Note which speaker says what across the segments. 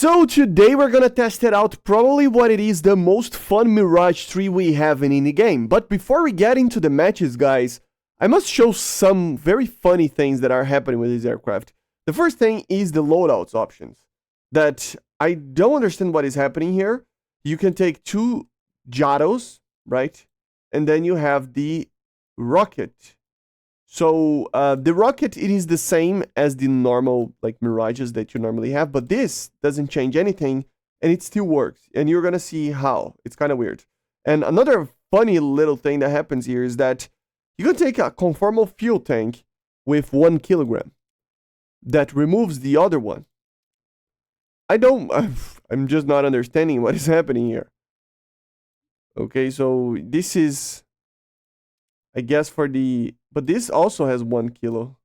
Speaker 1: So today we're gonna test it out, probably what it is the most fun Mirage 3 we have in any game. But before we get into the matches, guys, I must show some very funny things that are happening with this aircraft. The first thing is the loadouts options. That I don't understand what is happening here. You can take two Jatos, right? And then you have the rocket. So the rocket, it is the same as the normal like Mirages that you normally have, but this doesn't change anything and it still works. And you're gonna see how. It's kind of weird. And another funny little thing that happens here is that you can take a conformal fuel tank with 1 kilogram that removes the other one. I'm just not understanding what is happening here. Okay, so this is, I guess for the, but this also has 1 kilo.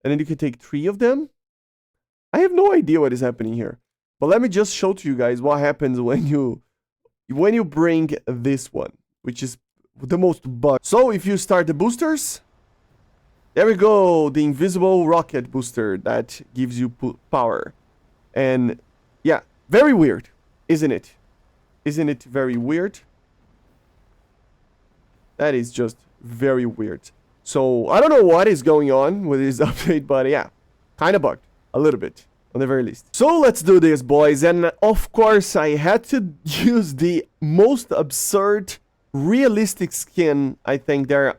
Speaker 1: And then you can take 3 of them. I have no idea what is happening here. But let me just show to you guys what happens when you bring this one, which is the most bug. So if you start the boosters, there we go, the invisible rocket booster that gives you power. And yeah, very weird, isn't it? Isn't it very weird? That is just very weird. So I don't know what is going on with this update, but yeah, kind of bugged a little bit on the very least. So let's do this, boys. And of course I had to use the most absurd realistic skin I think there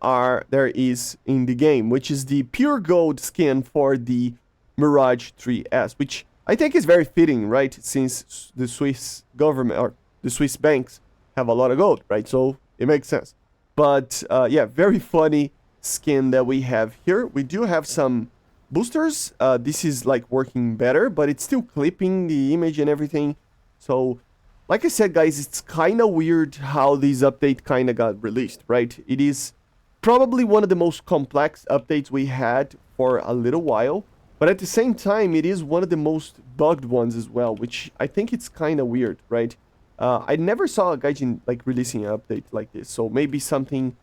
Speaker 1: is in the game, which is the pure gold skin for the Mirage 3S, which I think is very fitting, right? Since the Swiss government or the Swiss banks have a lot of gold, right? So it makes sense. But yeah, very funny skin that we have here. We do have some boosters. This is like working better, but it's still clipping the image and everything. So like I said, guys, it's kind of weird how this update kind of got released, right? It is probably one of the most complex updates we had for a little while, but at the same time, it is one of the most bugged ones as well, which I think it's kind of weird, right? I never saw a Gaijin like releasing an update like this, so maybe something,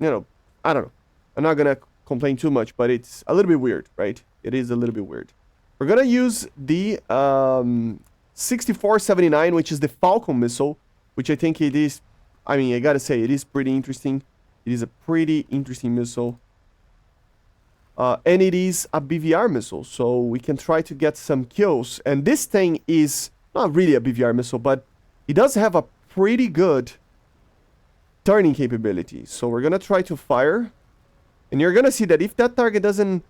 Speaker 1: you know, I don't know. I'm not gonna complain too much, but it's a little bit weird, right? It is a little bit weird. We're gonna use the 6479, which is the Falcon missile, which I think it is, I mean, I gotta say, it is pretty interesting. It is a pretty interesting missile. And it is a BVR missile, so we can try to get some kills. And this thing is not really a BVR missile, but it does have a pretty good turning capability. So we're gonna try to fire. And you're gonna see that if that target doesn't...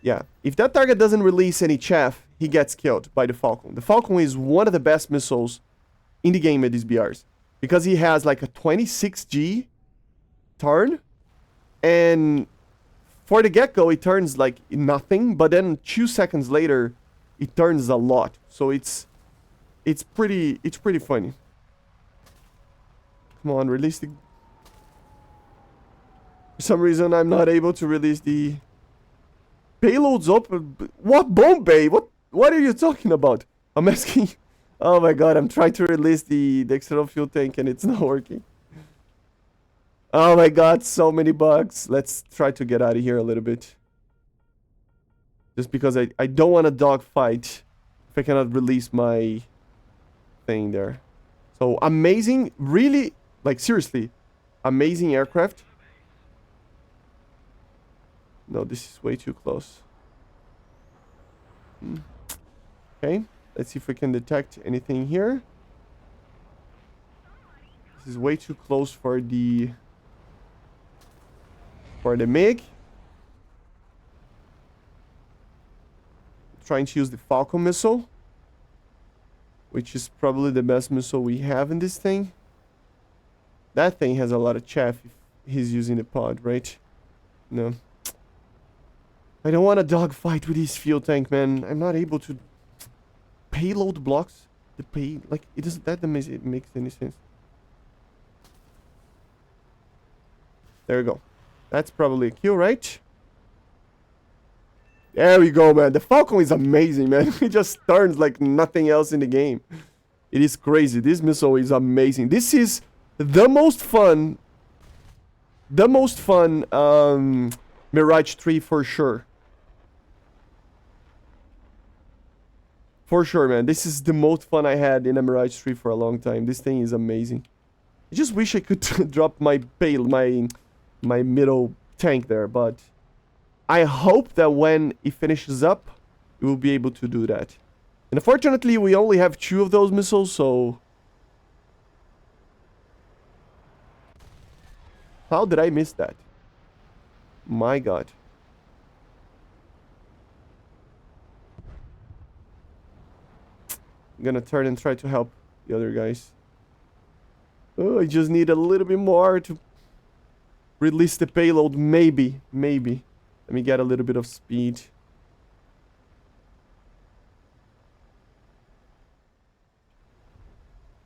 Speaker 1: Yeah, if that target doesn't release any chaff, he gets killed by the Falcon. The Falcon is one of the best missiles in the game at these BRs. Because he has like a 26G turn. And for the get-go, it turns like nothing. But then 2 seconds later, it turns a lot. So it's pretty funny. Come on, release the... For some reason, I'm not able to release the... Payloads open. What bomb bay? What are you talking about? I'm asking. Oh my god, I'm trying to release the external fuel tank and it's not working. Oh my god, so many bugs. Let's try to get out of here a little bit. Just because I don't want a dogfight if I cannot release my thing there. So amazing, really, like seriously, amazing aircraft. No, this is way too close. Okay, let's see if we can detect anything here. This is way too close for the MiG. Trying to use the Falcon missile, which is probably the best missile we have in this thing. That thing has a lot of chaff if he's using the pod, right? No. I don't want a dogfight with this fuel tank, man. I'm not able to payload blocks the pay, like it doesn't, that doesn't make any sense. There we go. That's probably a kill, right? There we go, man. The Falcon is amazing, man. It just turns like nothing else in the game. It is crazy. This missile is amazing. This is the most fun Mirage 3 for sure. For sure, man. This is the most fun I had in a Mirage 3 for a long time. This thing is amazing. I just wish I could drop my middle tank there, but I hope that when it finishes up, we will be able to do that. And unfortunately, we only have 2 of those missiles, so... How did I miss that? My god. I'm gonna turn and try to help the other guys. Oh, I just need a little bit more to release the payload. Maybe. Let me get a little bit of speed.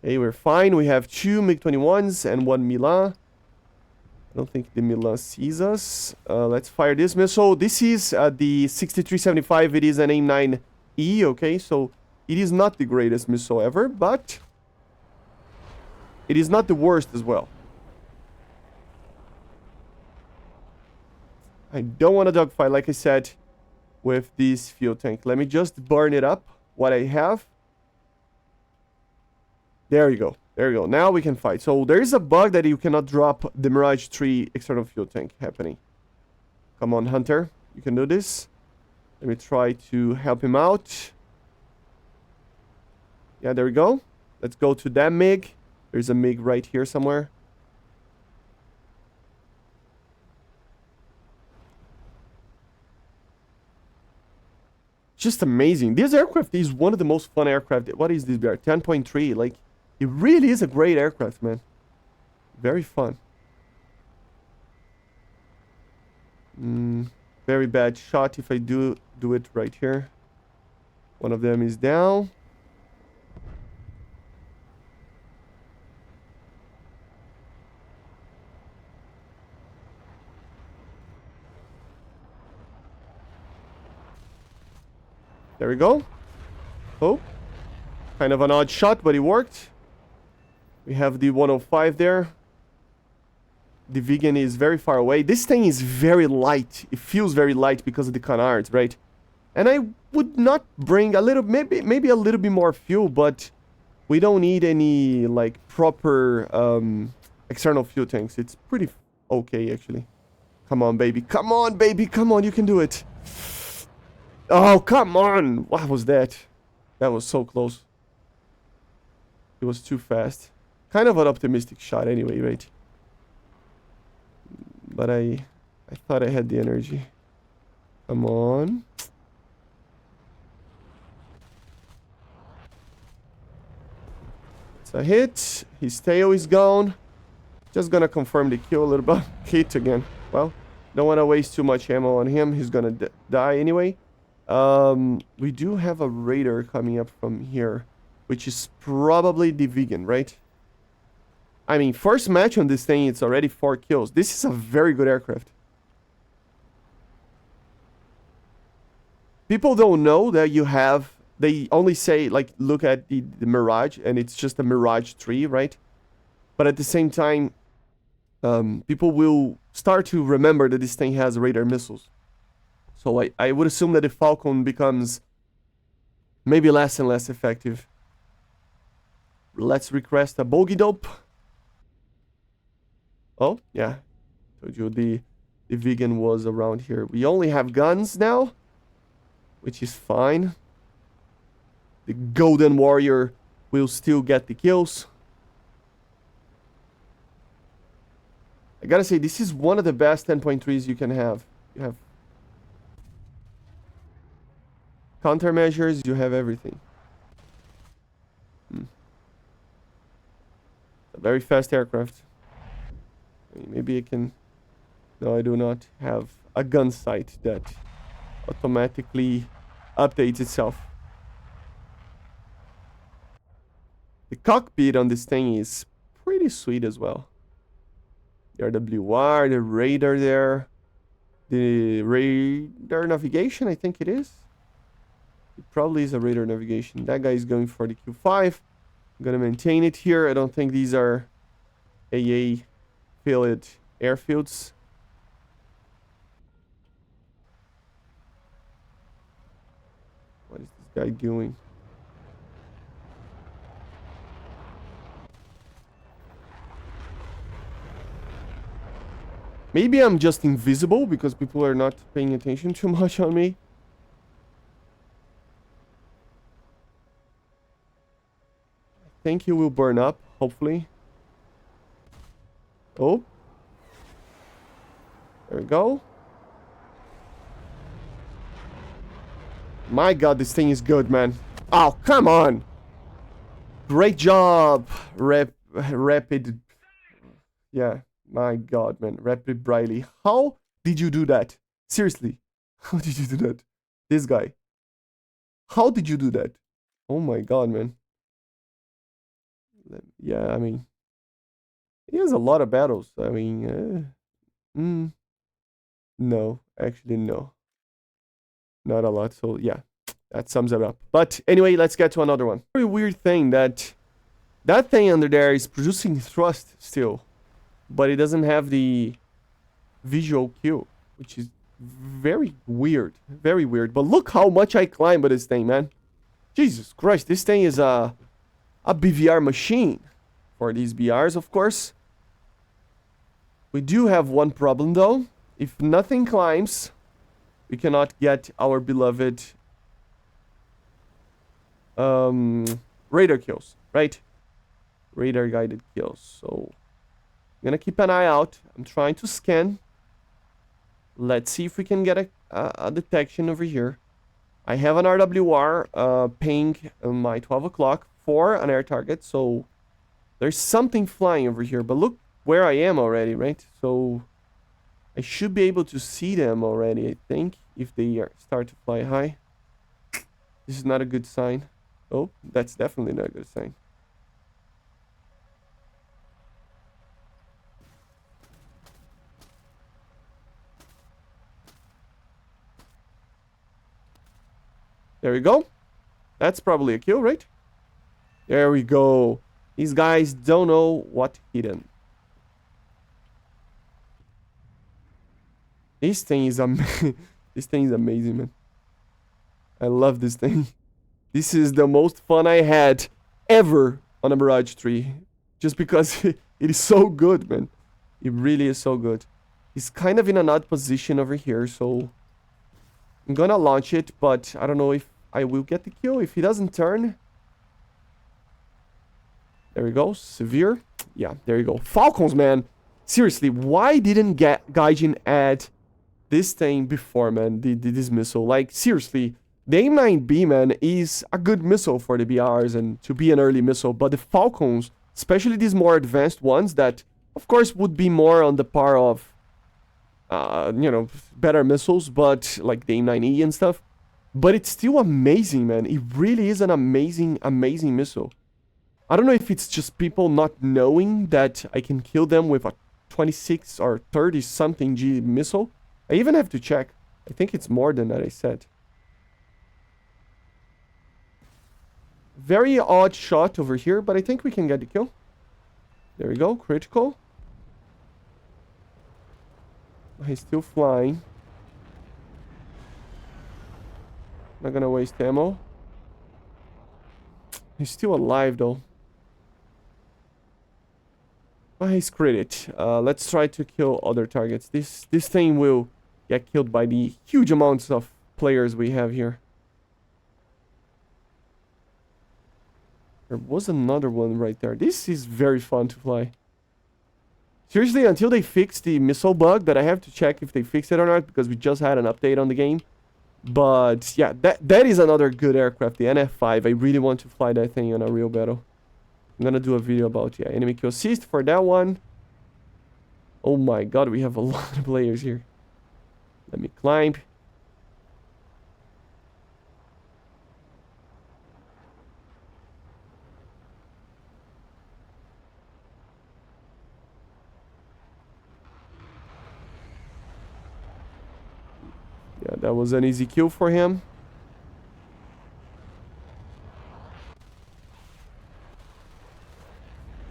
Speaker 1: Hey, we're fine. We have 2 MiG-21s and 1 Milan. I don't think the Milan sees us. Let's fire this missile. This is the 6375. It is an AIM-9E, okay? So it is not the greatest missile ever, but it is not the worst as well. I don't want a dogfight, like I said, with this fuel tank. Let me just burn it up, what I have. There you go. There you go. Now we can fight. So there is a bug that you cannot drop the Mirage 3 external fuel tank happening. Come on, Hunter. You can do this. Let me try to help him out. Yeah, there we go. Let's go to that MiG. There's a MiG right here somewhere. Just amazing. This aircraft is one of the most fun aircraft. What is this BR? 10.3. Like, it really is a great aircraft, man. Very fun. Very bad shot if I do it right here. One of them is down. There we go. Oh. Kind of an odd shot, but it worked. We have the 105 there. The vegan is very far away. This thing is very light. It feels very light because of the canards, right? And I would not bring a little, maybe a little bit more fuel, but we don't need any like proper external fuel tanks. It's pretty okay, actually. Come on, baby. Come on, baby. Come on, you can do it. Oh, come on. What was that? That was so close. It was too fast. Kind of an optimistic shot anyway, right? But I thought I had the energy. Come on. It's a hit. His tail is gone. Just gonna confirm the kill a little bit. Hit again. Well, don't want to waste too much ammo on him. He's gonna die anyway. We do have a raider coming up from here, which is probably the vegan, right? I mean, first match on this thing, it's already 4 kills. This is a very good aircraft. People don't know that you have... They only say, like, look at the Mirage, and it's just a Mirage 3, right? But at the same time, people will start to remember that this thing has radar missiles. So I would assume that the Falcon becomes maybe less and less effective. Let's request a bogey dope. Oh, yeah. Told you the vegan was around here. We only have guns now, which is fine. The Golden Warrior will still get the kills. I gotta say, this is one of the best 10.3s you can have. You have countermeasures, you have everything. A very fast aircraft. Maybe I can... No, I do not have a gun sight that automatically updates itself. The cockpit on this thing is pretty sweet as well. The RWR, the radar there. The radar navigation, I think it is. It probably is a radar navigation. That guy is going for the Q5. I'm gonna maintain it here. I don't think these are AA filled airfields. What is this guy doing? Maybe I'm just invisible because people are not paying attention too much on me. I think he will burn up, hopefully. Oh. There we go. My god, this thing is good, man. Oh, come on. Great job, Rapid. Yeah, my god, man. Rapid Briley. How did you do that? Seriously. How did you do that? This guy. How did you do that? Oh my god, man. Yeah, I mean, he has a lot of battles. I mean, no, actually, no. Not a lot, so yeah, that sums it up. But anyway, let's get to another one. Very weird thing that thing under there is producing thrust still, but it doesn't have the visual cue, which is very weird. Very weird. But look how much I climb with this thing, man. Jesus Christ, this thing is a BVR machine. For these BRs, of course. We do have one problem, though. If nothing climbs, we cannot get our beloved radar kills, right? Radar guided kills. So I'm gonna keep an eye out. I'm trying to scan. Let's see if we can get a detection over here. I have an RWR ping my 12 o'clock for an air target, so there's something flying over here. But look where I am already, right? So I should be able to see them already, I think, if they start to fly high. This is not a good sign. Oh, that's definitely not a good sign. There we go. That's probably a kill, right? There we go. These guys don't know what hit them. This thing is this thing is amazing, man. I love this thing. This is the most fun I had ever on a Mirage 3. Just because it is so good, man. It really is so good. He's kind of in an odd position over here, so I'm gonna launch it, but I don't know if I will get the kill. If he doesn't turn... There we go. Severe. Yeah, there you go. Falcons, man. Seriously, why didn't Gaijin add this thing before, man? This missile. Like, seriously, the AIM-9B, man, is a good missile for the BRs and to be an early missile. But the Falcons, especially these more advanced ones that, of course, would be more on the par of, you know, better missiles, but like the AIM-9E and stuff. But it's still amazing, man. It really is an amazing, amazing missile. I don't know if it's just people not knowing that I can kill them with a 26 or 30 something G missile. I even have to check. I think it's more than that I said. Very odd shot over here, but I think we can get the kill. There we go, critical. He's still flying. Not gonna waste ammo. He's still alive though. But he's crit. Let's try to kill other targets. This thing will get killed by the huge amounts of players we have here. There was another one right there. This is very fun to fly. Seriously, until they fix the missile bug, that I have to check if they fixed it or not, because we just had an update on the game. But yeah, that is another good aircraft, the NF5. I really want to fly that thing on a real battle. I'm gonna do a video about, yeah, enemy kill assist for that one. Oh my god, we have a lot of players here. Let me climb. Yeah, that was an easy kill for him.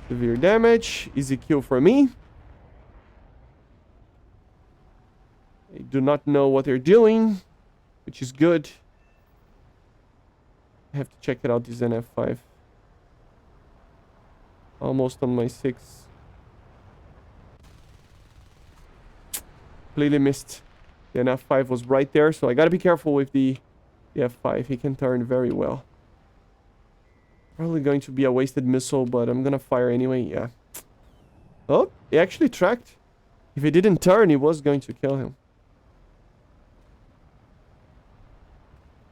Speaker 1: Severe damage. Easy kill for me. They do not know what they're doing, which is good. I have to check it out, this NF5. Almost on my 6. Completely missed. The F5 was right there, so I gotta be careful with the F5. He can turn very well. Probably going to be a wasted missile, but I'm gonna fire anyway. Yeah. Oh, he actually tracked. If he didn't turn, he was going to kill him.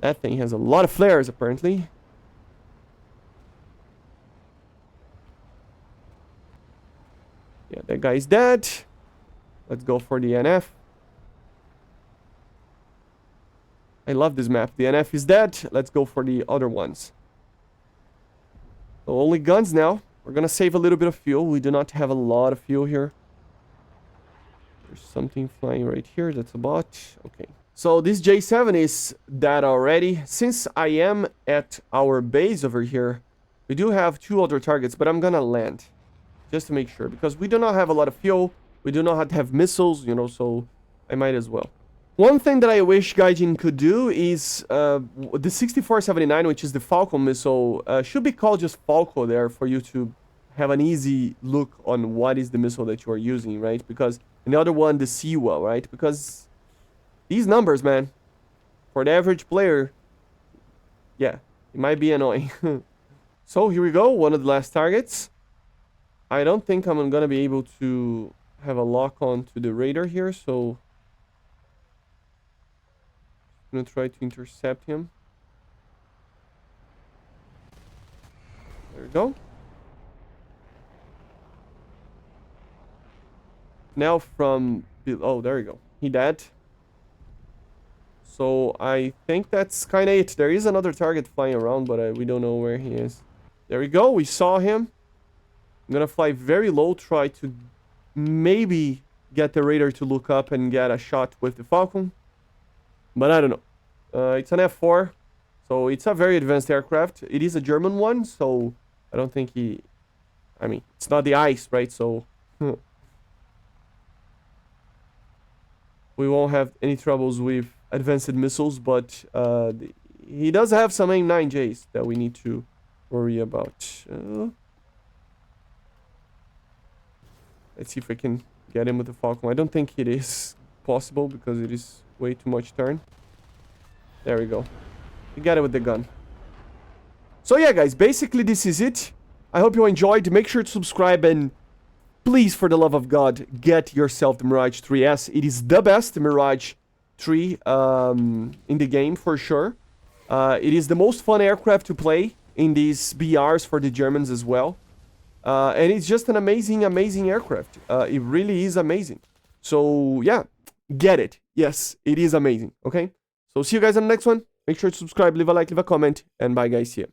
Speaker 1: That thing has a lot of flares, apparently. Yeah, that guy's dead. Let's go for the NF. I love this map. The NF is dead. Let's go for the other ones. So only guns now. We're gonna save a little bit of fuel. We do not have a lot of fuel here. There's something flying right here. That's a bot. Okay. So this J7 is dead already. Since I am at our base over here, we do have 2 other targets, but I'm gonna land. Just to make sure. Because we do not have a lot of fuel. We do not have missiles, you know, so I might as well. One thing that I wish Gaijin could do is the 6479, which is the Falcon missile, should be called just Falco there for you to have an easy look on what is the missile that you are using, right? Because and the other one, the Siwa, right? Because these numbers, man, for the average player, yeah, it might be annoying. So here we go, one of the last targets. I don't think I'm gonna be able to have a lock on to the radar here, so I'm gonna try to intercept him. There we go. Now from... Oh, there we go. He dead. So I think that's kind of it. There is another target flying around, but we don't know where he is. There we go. We saw him. I'm gonna fly very low, try to maybe get the radar to look up and get a shot with the Falcon. But I don't know. It's an F4, so it's a very advanced aircraft. It is a German one, so I don't think he... I mean, it's not the IIIS, right? So we won't have any troubles with advanced missiles, but he does have some AIM-9Js that we need to worry about. Let's see if I can get him with the Falcon. I don't think it is possible because it is way too much turn. There we go. We got it with the gun. So yeah, guys, basically this is it. I hope you enjoyed. Make sure to subscribe and please, for the love of God, get yourself the Mirage 3S. It is the best Mirage 3 in the game for sure. It is the most fun aircraft to play in these BRs for the Germans as well. And it's just an amazing, amazing aircraft. It really is amazing. So yeah, get it. Yes, it is amazing. Okay. So see you guys on the next one. Make sure to subscribe, leave a like, leave a comment, and bye guys. See ya.